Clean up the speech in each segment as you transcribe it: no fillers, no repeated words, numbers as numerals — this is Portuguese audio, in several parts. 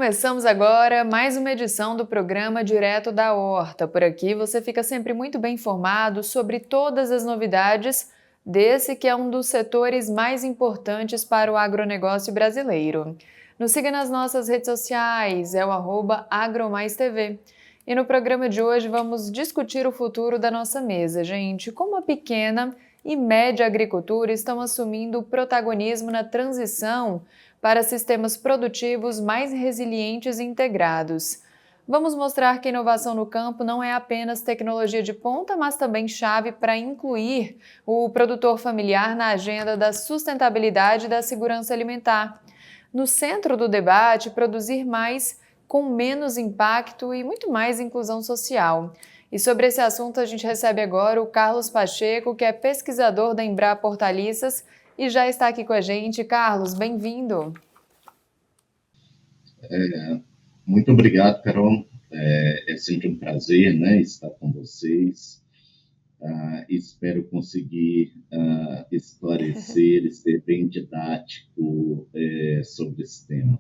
Começamos agora mais uma edição do programa Direto da Horta. Por aqui você fica sempre muito bem informado sobre todas as novidades desse que é um dos setores mais importantes para o agronegócio brasileiro. Nos siga nas nossas redes sociais, é o @agromaistv. E no programa de hoje vamos discutir o futuro da nossa mesa, gente. Como a pequena e média agricultura estão assumindo o protagonismo na transição para sistemas produtivos mais resilientes e integrados. Vamos mostrar que inovação no campo não é apenas tecnologia de ponta, mas também chave para incluir o produtor familiar na agenda da sustentabilidade e da segurança alimentar. No centro do debate, produzir mais com menos impacto e muito mais inclusão social. E sobre esse assunto a gente recebe agora o Carlos Pacheco, que é pesquisador da Embrapa Hortaliças e já está aqui com a gente. Carlos, bem-vindo. Muito obrigado, Carol. É sempre um prazer, né, estar com vocês. Espero conseguir esclarecer e ser bem didático sobre esse tema.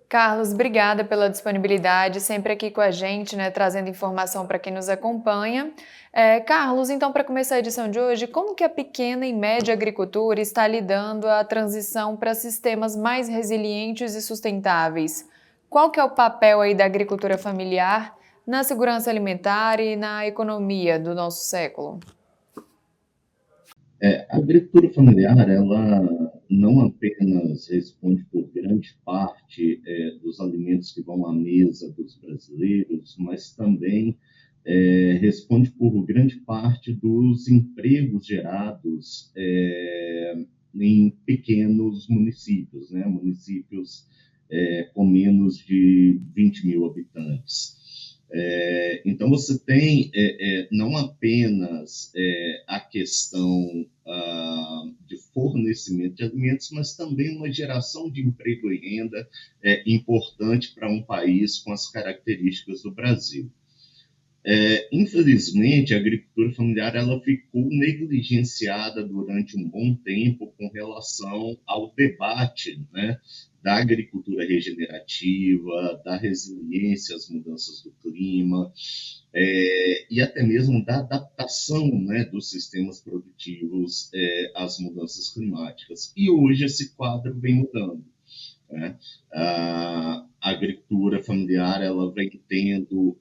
Carlos, obrigada pela disponibilidade, sempre aqui com a gente, né, trazendo informação para quem nos acompanha. Carlos, então, para começar a edição de hoje, como que a pequena e média agricultura está lidando a transição para sistemas mais resilientes e sustentáveis? Qual que é o papel aí da agricultura familiar na segurança alimentar e na economia do nosso século? A agricultura familiar, ela não apenas responde por grande parte dos alimentos que vão à mesa dos brasileiros, mas também responde por grande parte dos empregos gerados em pequenos municípios, né? Municípios com menos de 20 mil habitantes. Então, você tem não apenas a questão de fornecimento de alimentos, mas também uma geração de emprego e renda importante para um país com as características do Brasil. Infelizmente, a agricultura familiar ela ficou negligenciada durante um bom tempo com relação ao debate, né, da agricultura regenerativa, da resiliência às mudanças do clima, e até mesmo da adaptação, né, dos sistemas produtivos às mudanças climáticas. E hoje esse quadro vem mudando, né? A agricultura familiar ela vem tendo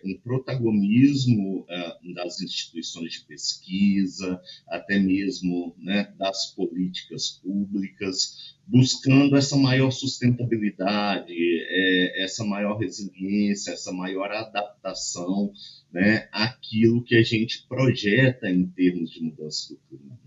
um protagonismo das instituições de pesquisa, até mesmo, né, das políticas públicas, buscando essa maior sustentabilidade, essa maior resiliência, essa maior adaptação, né, àquilo que a gente projeta em termos de mudança do clima.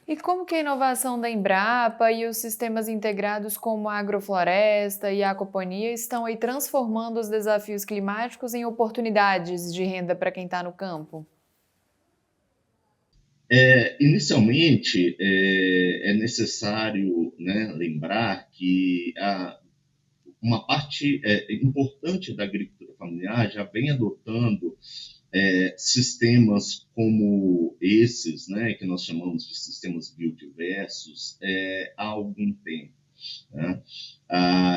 E como que a inovação da Embrapa e os sistemas integrados como a agrofloresta e a aquaponia estão aí transformando os desafios climáticos em oportunidades de renda para quem está no campo? Inicialmente, é necessário, né, lembrar que uma parte importante da agricultura familiar já vem adotando sistemas como esses, né, que nós chamamos de sistemas biodiversos, há algum tempo, né?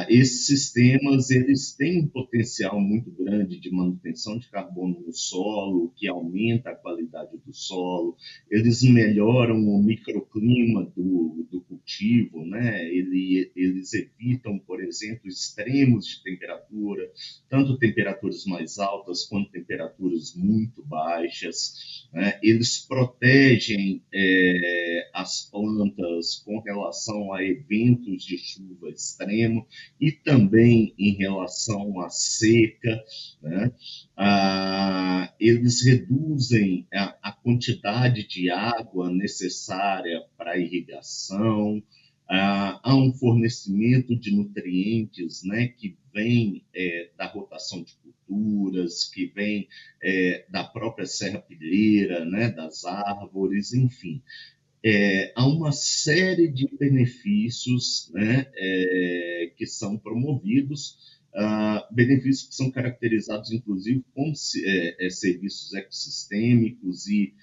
Esses sistemas eles têm um potencial muito grande de manutenção de carbono no solo, que aumenta a qualidade do solo, eles melhoram o microclima do cultivo, né? Eles evitam, por exemplo, extremos de temperatura, tanto temperaturas mais altas quanto temperaturas muito baixas, né? Eles protegem as plantas com relação a eventos de chuva extremo e também em relação à seca, né? Eles reduzem a quantidade de água necessária para a irrigação, há um fornecimento de nutrientes, né, que vem da rotação de culturas, que vem da própria serrapilheira, né, das árvores, enfim. Há uma série de benefícios, né, que são promovidos, benefícios que são caracterizados, inclusive, como serviços ecossistêmicos e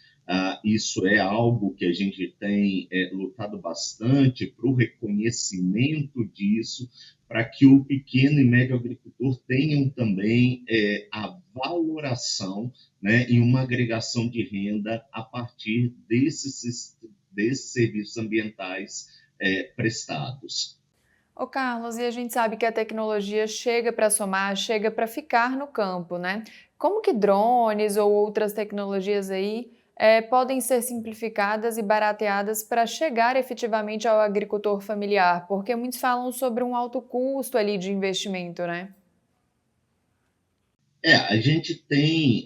Isso é algo que a gente tem lutado bastante para o reconhecimento disso, para que o pequeno e médio agricultor tenham também a valoração, né, e uma agregação de renda a partir desses serviços ambientais prestados. Ô Carlos, e a gente sabe que a tecnologia chega para somar, chega para ficar no campo, né? Como que drones ou outras tecnologias aí podem ser simplificadas e barateadas para chegar efetivamente ao agricultor familiar? Porque muitos falam sobre um alto custo ali de investimento, né? A gente tem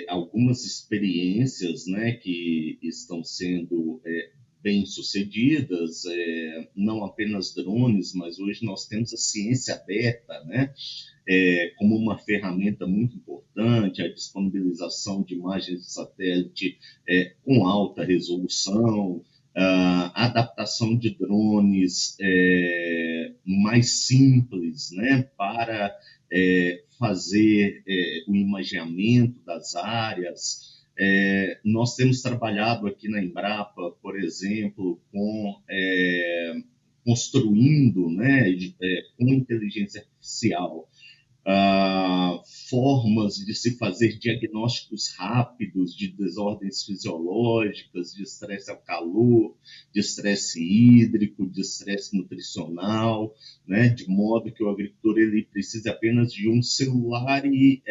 algumas experiências, né, que estão sendo bem-sucedidas, não apenas drones, mas hoje nós temos a ciência aberta, né, como uma ferramenta muito importante, a disponibilização de imagens de satélite com alta resolução, a adaptação de drones mais simples, né, para fazer o imageamento das áreas. Nós temos trabalhado aqui na Embrapa, por exemplo, construindo, né, com inteligência artificial, formas de se fazer diagnósticos rápidos de desordens fisiológicas, de estresse ao calor, de estresse hídrico, de estresse nutricional, né, de modo que o agricultor ele precisa apenas de um celular e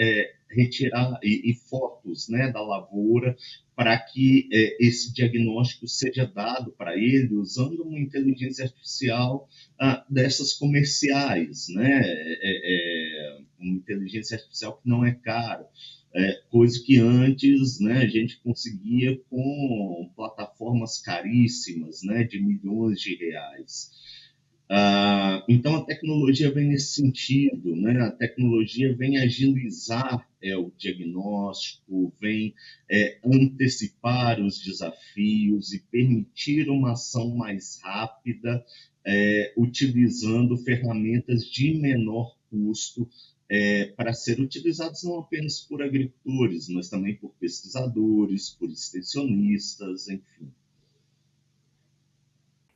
retirar e fotos, né, da lavoura para que esse diagnóstico seja dado para ele usando uma inteligência artificial dessas comerciais, né? Uma inteligência artificial que não é cara, coisa que antes, né, a gente conseguia com plataformas caríssimas, né, de milhões de reais. Então, a tecnologia vem nesse sentido, né? A tecnologia vem agilizar o diagnóstico, vem antecipar os desafios e permitir uma ação mais rápida, utilizando ferramentas de menor custo para ser utilizados não apenas por agricultores, mas também por pesquisadores, por extensionistas, enfim.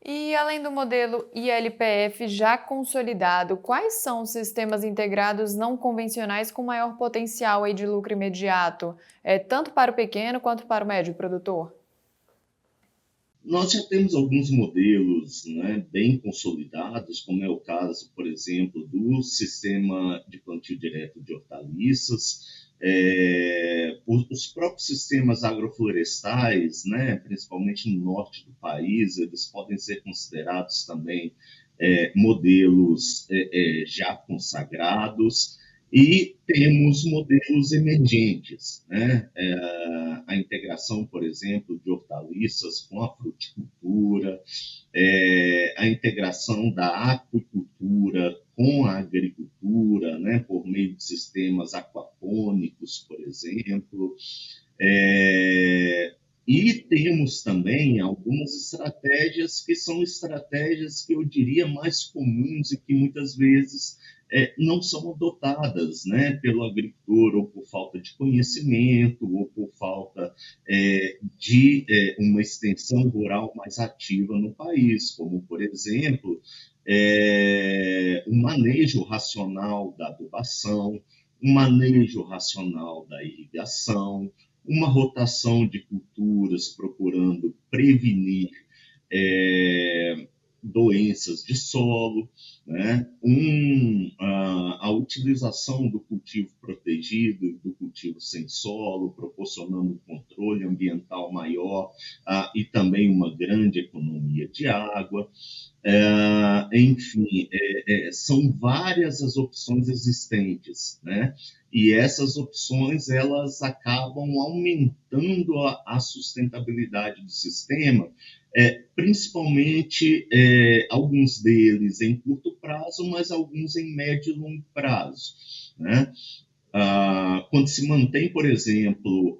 E além do modelo ILPF já consolidado, quais são os sistemas integrados não convencionais com maior potencial aí de lucro imediato, tanto para o pequeno quanto para o médio produtor? Nós já temos alguns modelos, né, bem consolidados, como é o caso, por exemplo, do sistema de plantio direto de hortaliças, os próprios sistemas agroflorestais, né, principalmente no norte do país, eles podem ser considerados também modelos já consagrados, e temos modelos emergentes, né? A integração, por exemplo, de hortaliças com a fruticultura, a integração da aquicultura com a agricultura, né, por meio de sistemas aquapônicos, por exemplo. E temos também algumas estratégias que são estratégias que eu diria mais comuns e que muitas vezes não são adotadas, né, pelo agricultor, ou por falta de conhecimento, ou por falta de uma extensão rural mais ativa no país, como, por exemplo, o manejo racional da adubação, o manejo racional da irrigação, uma rotação de culturas procurando prevenir doenças de solo, né? A utilização do cultivo protegido e do cultivo sem solo, proporcionando um controle ambiental maior e também uma grande economia de água. Enfim, são várias as opções existentes, né? E essas opções elas acabam aumentando a sustentabilidade do sistema, principalmente alguns deles em curto prazo, mas alguns em médio e longo prazo, né? Quando se mantém, por exemplo,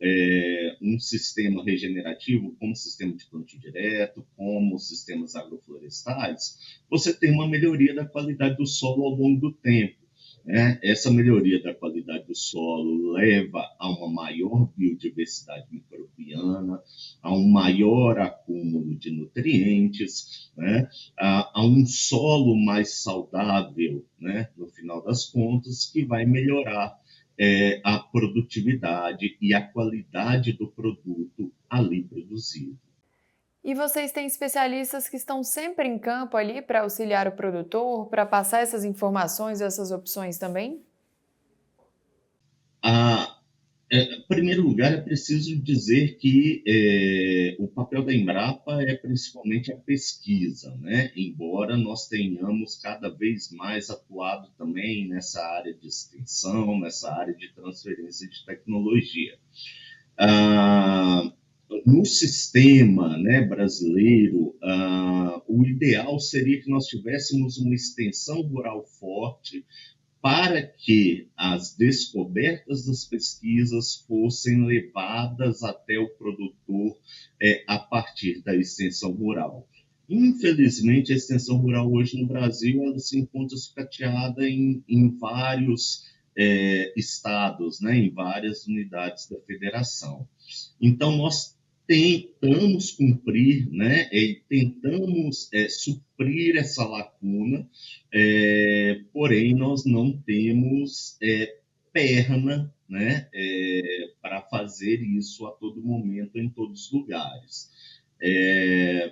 um sistema regenerativo, como o sistema de plantio direto, como os sistemas agroflorestais, você tem uma melhoria da qualidade do solo ao longo do tempo. né? Essa melhoria da qualidade do solo leva a uma maior biodiversidade microbiana, a um maior acúmulo de nutrientes, né? A um solo mais saudável, né? No final das contas, que vai melhorar a produtividade e a qualidade do produto ali produzido. E vocês têm especialistas que estão sempre em campo ali para auxiliar o produtor, para passar essas informações, essas opções também? A, Em primeiro lugar, é preciso dizer que o papel da Embrapa é principalmente a pesquisa, né? Embora nós tenhamos cada vez mais atuado também nessa área de extensão, nessa área de transferência de tecnologia. Ah, no sistema, né, brasileiro, o ideal seria que nós tivéssemos uma extensão rural forte para que as descobertas das pesquisas fossem levadas até o produtor a partir da extensão rural. Infelizmente, a extensão rural hoje no Brasil ela se encontra sucateada em vários estados, né, em várias unidades da federação. Então, nós tentamos cumprir, né, tentamos suprir essa lacuna, porém nós não temos perna, né, para fazer isso a todo momento, em todos os lugares.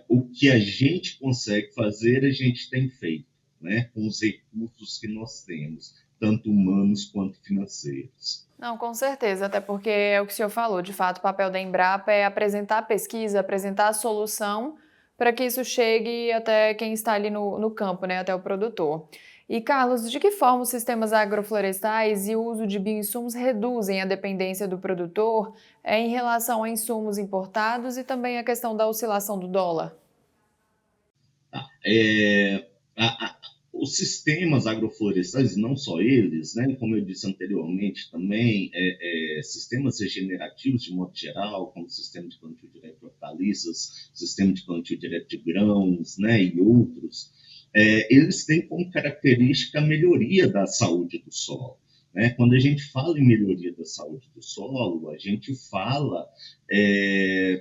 O que a gente consegue fazer, a gente tem feito, né, com os recursos que nós temos, tanto humanos quanto financeiros. Não, com certeza, até porque é o que o senhor falou, de fato, o papel da Embrapa é apresentar a pesquisa, apresentar a solução para que isso chegue até quem está ali no campo, né, até o produtor. E, Carlos, de que forma os sistemas agroflorestais e o uso de bioinsumos reduzem a dependência do produtor em relação a insumos importados e também a questão da oscilação do dólar? Tá? Os sistemas agroflorestais, não só eles, né, como eu disse anteriormente também, sistemas regenerativos de modo geral, como o sistema de plantio direto de hortaliças, sistema de plantio direto de grãos, né, e outros, eles têm como característica a melhoria da saúde do solo. Né? Quando a gente fala em melhoria da saúde do solo, a gente fala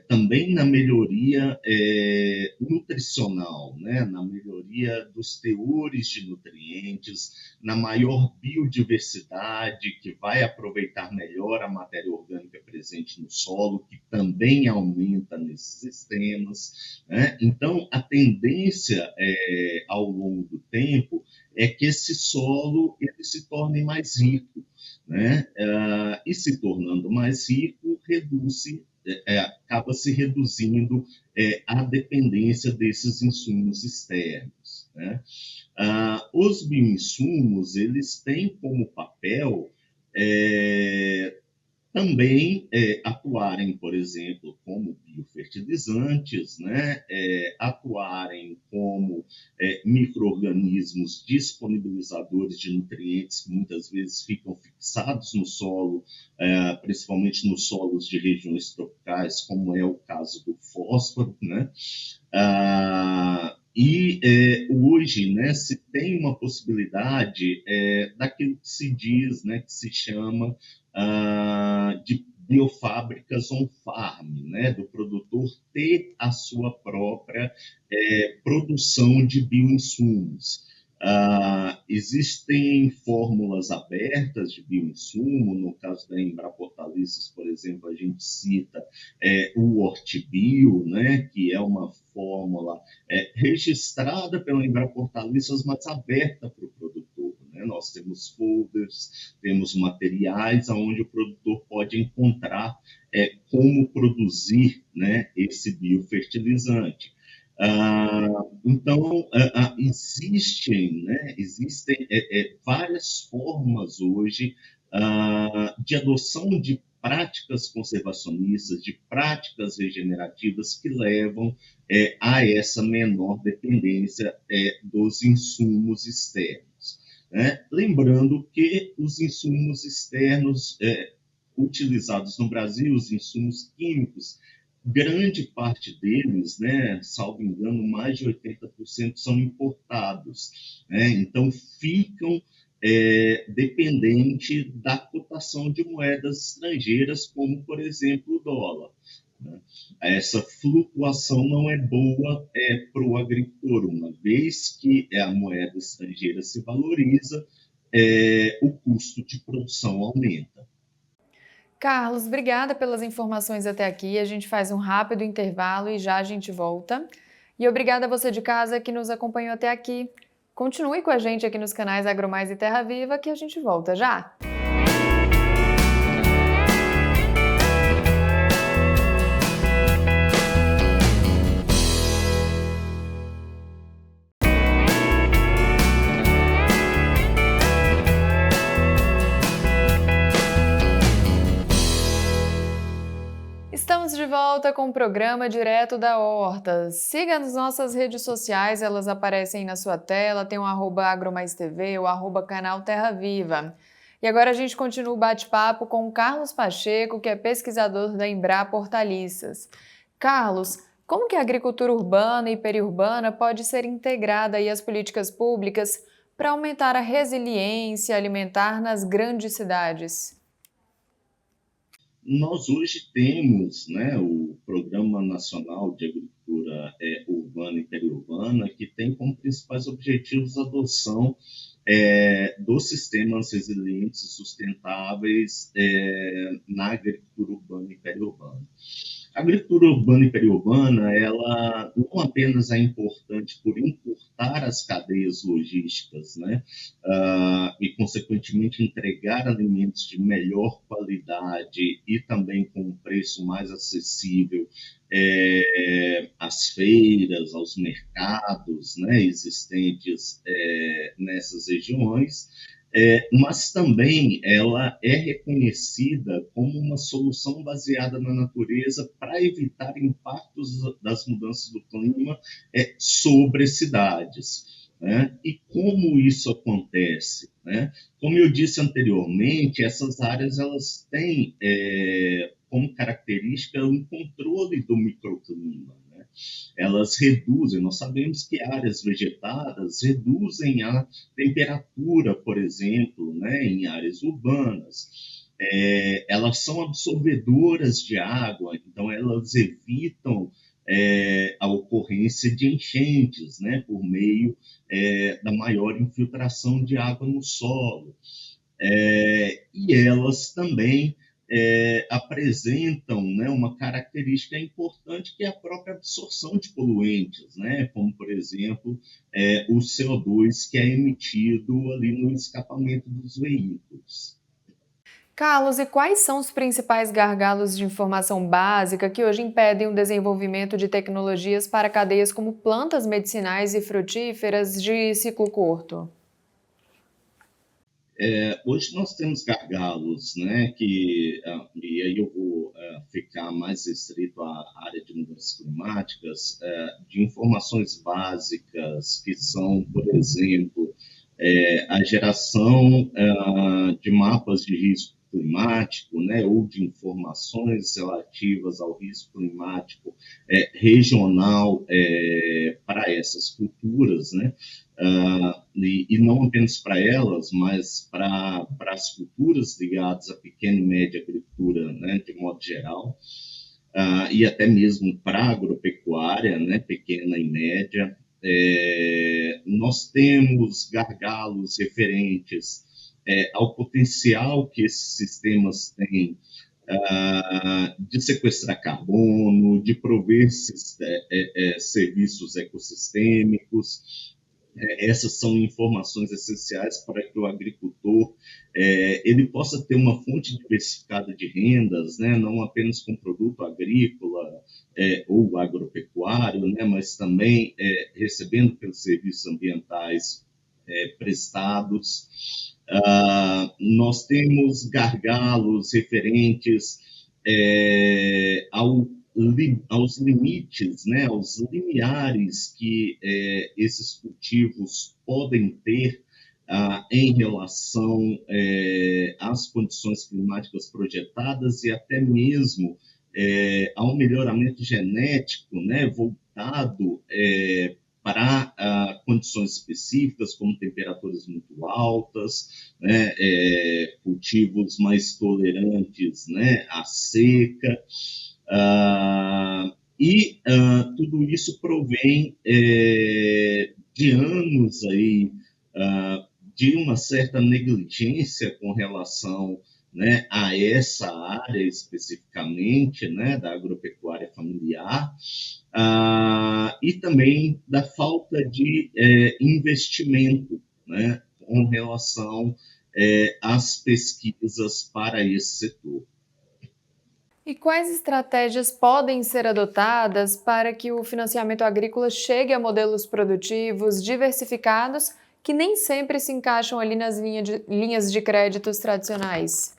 também na melhoria nutricional, né? Na melhoria dos teores de nutrientes, na maior biodiversidade, que vai aproveitar melhor a matéria orgânica presente no solo, que também aumenta nesses sistemas. Né? Então, a tendência ao longo do tempo é que esse solo ele se torne mais rico, né? E se tornando mais rico, acaba se reduzindo a dependência desses insumos externos. Né? Os bioinsumos eles têm como papel também atuarem, por exemplo, como biofertilizantes, né? Atuarem como micro-organismos disponibilizadores de nutrientes que muitas vezes ficam fixados no solo, principalmente nos solos de regiões tropicais, como é o caso do fósforo, né? Hoje, né, se tem uma possibilidade daquilo que se diz, né, que se chama de biofábricas on-farm, né, do produtor ter a sua própria produção de bioinsumos. Existem fórmulas abertas de bioinsumo, no caso da Embrapa Hortaliças, por exemplo, a gente cita o Hortibio, né, que é uma fórmula registrada pela Embrapa Hortaliças, mas aberta para o produtor. Né? Nós temos folders, temos materiais onde o produtor pode encontrar como produzir, né, esse biofertilizante. Então, existem várias formas hoje de adoção de práticas conservacionistas, de práticas regenerativas que levam a essa menor dependência dos insumos externos. Né? Lembrando que os insumos externos utilizados no Brasil, os insumos químicos, grande parte deles, né, salvo engano, mais de 80% são importados. Né? Então, ficam dependente da cotação de moedas estrangeiras, como, por exemplo, o dólar, né? Essa flutuação não é boa para o agricultor, uma vez que a moeda estrangeira se valoriza, o custo de produção aumenta. Carlos, obrigada pelas informações até aqui. A gente faz um rápido intervalo e já a gente volta. E obrigada a você de casa que nos acompanhou até aqui. Continue com a gente aqui nos canais AgroMais e Terra Viva que a gente volta já. Estamos de volta com o programa Direto da Horta. Siga nas nossas redes sociais, elas aparecem na sua tela, tem o @AgroMaisTV, o @canal Terra Viva. E agora a gente continua o bate-papo com o Carlos Pacheco, que é pesquisador da Embrapa Hortaliças. Carlos, como que a agricultura urbana e periurbana pode ser integrada aí às políticas públicas para aumentar a resiliência alimentar nas grandes cidades? Nós hoje temos, né, o Programa Nacional de Agricultura Urbana e Periurbana, que tem como principais objetivos a adoção dos sistemas resilientes e sustentáveis na agricultura urbana e periurbana. A agricultura urbana e periurbana, ela não apenas é importante por encurtar as cadeias logísticas, né, e, consequentemente, entregar alimentos de melhor qualidade e também com um preço mais acessível às feiras, aos mercados, né, existentes nessas regiões, mas também ela é reconhecida como uma solução baseada na natureza para evitar impactos das mudanças do clima sobre as cidades, né? E como isso acontece, né? Como eu disse anteriormente, essas áreas elas têm como característica um controle do microclima, né? Elas reduzem, nós sabemos que áreas vegetadas reduzem a temperatura, por exemplo, né, em áreas urbanas. Elas são absorvedoras de água, então elas evitam a ocorrência de enchentes, né, por meio da maior infiltração de água no solo. E elas também apresentam, né, uma característica importante que é a própria absorção de poluentes, né, como, por exemplo, o CO2 que é emitido ali no escapamento dos veículos. Carlos, e quais são os principais gargalos de informação básica que hoje impedem o desenvolvimento de tecnologias para cadeias como plantas medicinais e frutíferas de ciclo curto? Hoje nós temos gargalos, né, e aí eu vou ficar mais restrito à área de mudanças climáticas, de informações básicas que são, por exemplo, a geração de mapas de risco climático, né, ou de informações relativas ao risco climático regional para essas culturas, né, e não apenas para elas, mas para as culturas ligadas à pequena e média agricultura, né, de modo geral, e até mesmo para a agropecuária, né, pequena e média. Nós temos gargalos referentes ao potencial que esses sistemas têm de sequestrar carbono, de prover serviços ecossistêmicos. Essas são informações essenciais para que o agricultor ele possa ter uma fonte diversificada de rendas, né, não apenas com produto agrícola ou agropecuário, né, mas também recebendo pelos serviços ambientais prestados. Nós temos gargalos referentes aos limites, né, aos limiares que esses cultivos podem ter em relação às condições climáticas projetadas e até mesmo ao melhoramento genético, né, voltado para condições específicas, como temperaturas muito altas, né, cultivos mais tolerantes, né, à seca, tudo isso provém de anos aí, de uma certa negligência com relação, né, a essa área especificamente, né, da agropecuária familiar, e também da falta de investimento, né, com relação às pesquisas para esse setor. E quais estratégias podem ser adotadas para que o financiamento agrícola chegue a modelos produtivos diversificados que nem sempre se encaixam ali nas linhas de créditos tradicionais?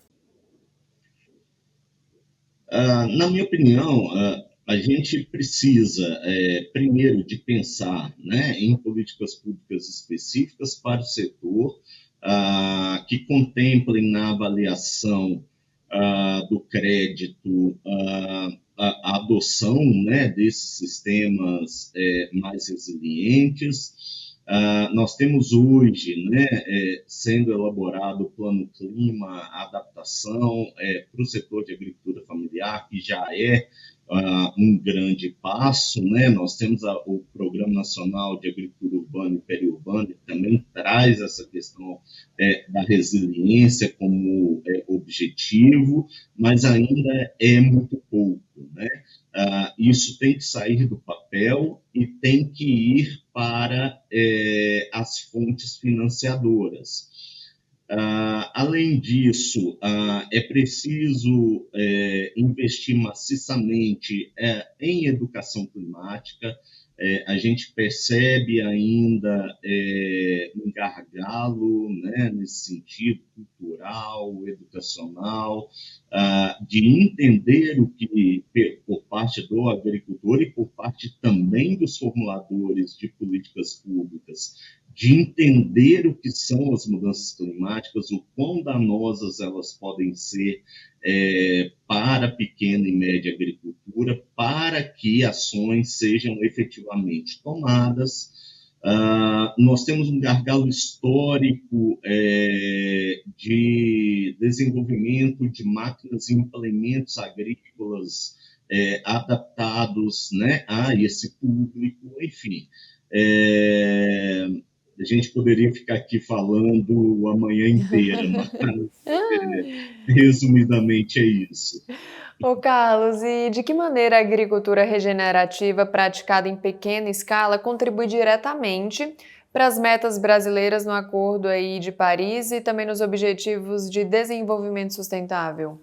Na minha opinião, a gente precisa, primeiro, de pensar, né, em políticas públicas específicas para o setor, que contemplem na avaliação do crédito a adoção, né, desses sistemas mais resilientes. Nós temos hoje, né, sendo elaborado o Plano Clima, adaptação para o setor de agricultura familiar, que já é um grande passo, né? Nós temos o Programa Nacional de Agricultura Urbana e Periurbana, que também traz essa questão da resiliência como objetivo, mas ainda é muito pouco, né? Isso tem que sair do papel e tem que ir para as fontes financiadoras. Além disso, é preciso investir maciçamente em educação climática. A gente percebe ainda um gargalo, né, nesse sentido cultural, educacional, de entender o que, por parte do agricultor e por parte também dos formuladores de políticas públicas, de entender o que são as mudanças climáticas, o quão danosas elas podem ser para a pequena e média agricultura, para que ações sejam efetivamente tomadas. Nós temos um gargalo histórico de desenvolvimento de máquinas e implementos agrícolas adaptados, né, a esse público, enfim. A gente poderia ficar aqui falando a manhã inteira, mas resumidamente é isso. Ô Carlos, e de que maneira a agricultura regenerativa praticada em pequena escala contribui diretamente para as metas brasileiras no Acordo aí de Paris e também nos Objetivos de Desenvolvimento Sustentável?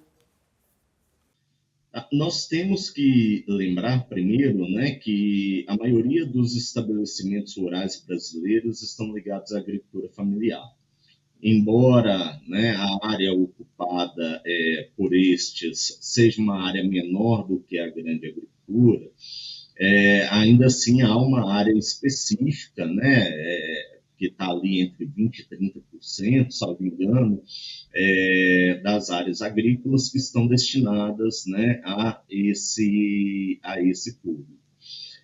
Nós temos que lembrar primeiro, né, que a maioria dos estabelecimentos rurais brasileiros estão ligados à agricultura familiar. Embora, né, a área ocupada por estes seja uma área menor do que a grande agricultura, ainda assim há uma área específica, né, que está ali entre 20% e 30%, salvo engano, das áreas agrícolas que estão destinadas, né, a esse público.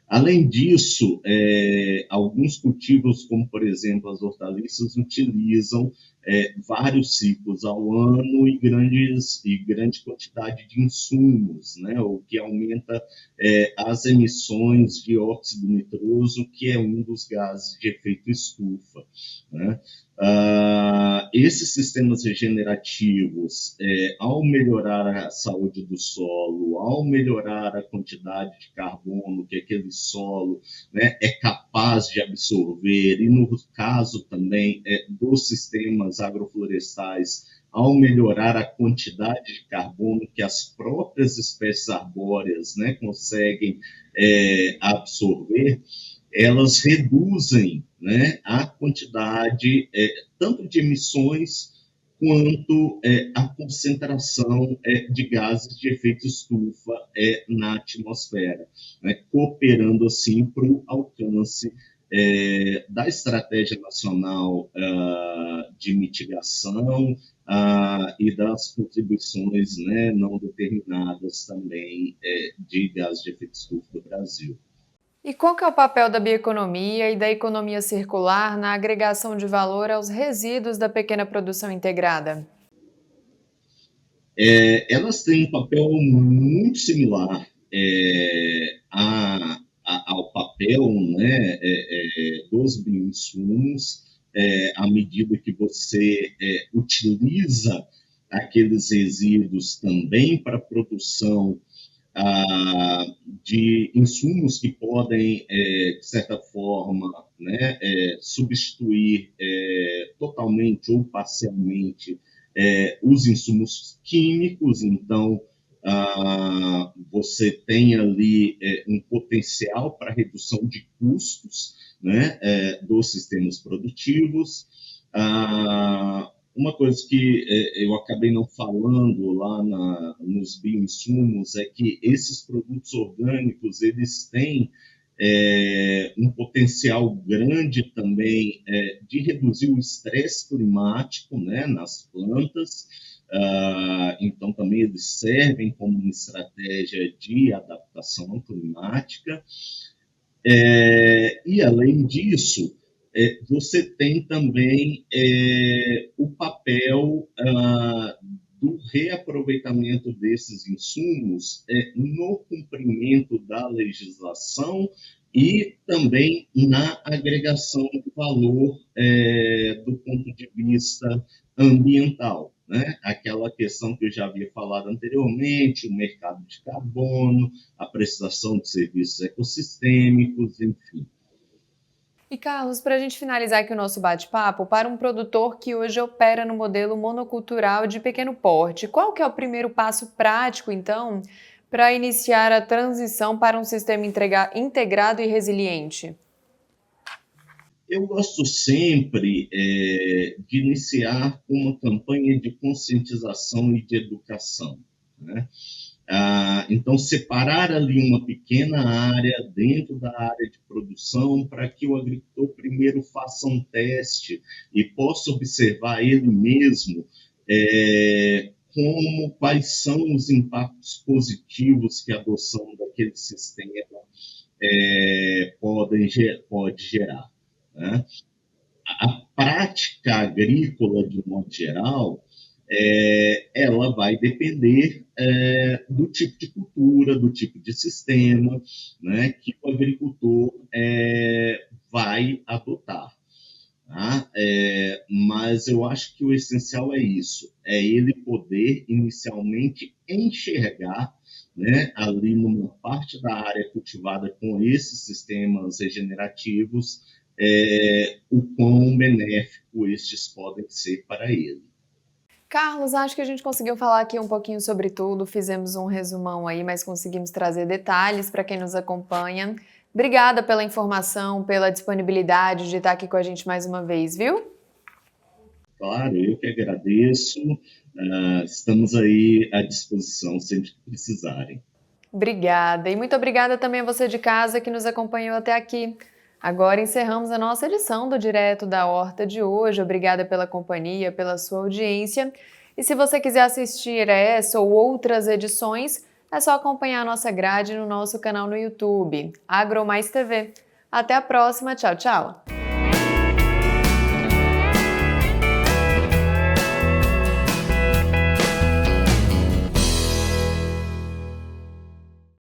Além disso, alguns cultivos, como por exemplo as hortaliças, utilizam vários ciclos ao ano e grande quantidade de insumos, né, o que aumenta as emissões de óxido nitroso, que é um dos gases de efeito estufa, né? Esses sistemas regenerativos, ao melhorar a saúde do solo, ao melhorar a quantidade de carbono que aquele solo, né, é capaz de absorver, e no caso também dos sistemas agroflorestais, ao melhorar a quantidade de carbono que as próprias espécies arbóreas, né, conseguem absorver, elas reduzem, né, a quantidade tanto de emissões quanto a concentração de gases de efeito estufa na atmosfera, né, cooperando assim para o alcance da Estratégia Nacional de Mitigação e das contribuições, né, não determinadas também de gases de efeito estufa do Brasil. E qual que é o papel da bioeconomia e da economia circular na agregação de valor aos resíduos da pequena produção integrada? Elas têm um papel muito similar ao papel, né, dos bioinsumos, à medida que você utiliza aqueles resíduos também para a produção de insumos que podem, de certa forma, né, substituir totalmente ou parcialmente os insumos químicos. Então, você tem ali um potencial para redução de custos, né, dos sistemas produtivos. Uma coisa que eu acabei não falando lá nos bioinsumos é que esses produtos orgânicos eles têm um potencial grande também de reduzir o estresse climático, né, nas plantas. Então, também eles servem como uma estratégia de adaptação climática. E, além disso, você tem também o papel do reaproveitamento desses insumos no cumprimento da legislação e também na agregação de valor do ponto de vista ambiental, né? Aquela questão que eu já havia falado anteriormente, o mercado de carbono, a prestação de serviços ecossistêmicos, enfim. E Carlos, para a gente finalizar aqui o nosso bate-papo, para um produtor que hoje opera no modelo monocultural de pequeno porte, qual que é o primeiro passo prático, então, para iniciar a transição para um sistema integrado e resiliente? Eu gosto sempre de iniciar com uma campanha de conscientização e de educação, né? Então, separar ali uma pequena área dentro da área de produção para que o agricultor primeiro faça um teste e possa observar ele mesmo quais são os impactos positivos que a adoção daquele sistema pode gerar, né? A prática agrícola, de um modo geral, ela vai depender do tipo de cultura, do tipo de sistema, né, que o agricultor vai adotar. Tá? Mas eu acho que o essencial é isso, é ele poder inicialmente enxergar, né, ali numa parte da área cultivada com esses sistemas regenerativos, o quão benéfico estes podem ser para ele. Carlos, acho que a gente conseguiu falar aqui um pouquinho sobre tudo, fizemos um resumão aí, mas conseguimos trazer detalhes para quem nos acompanha. Obrigada pela informação, pela disponibilidade de estar aqui com a gente mais uma vez, viu? Claro, eu que agradeço. Estamos aí à disposição sempre que precisarem. Obrigada. E muito obrigada também a você de casa que nos acompanhou até aqui. Agora encerramos a nossa edição do Direto da Horta de hoje. Obrigada pela companhia, pela sua audiência. E se você quiser assistir essa ou outras edições, é só acompanhar a nossa grade no nosso canal no YouTube, AgroMais TV. Até a próxima. Tchau, tchau.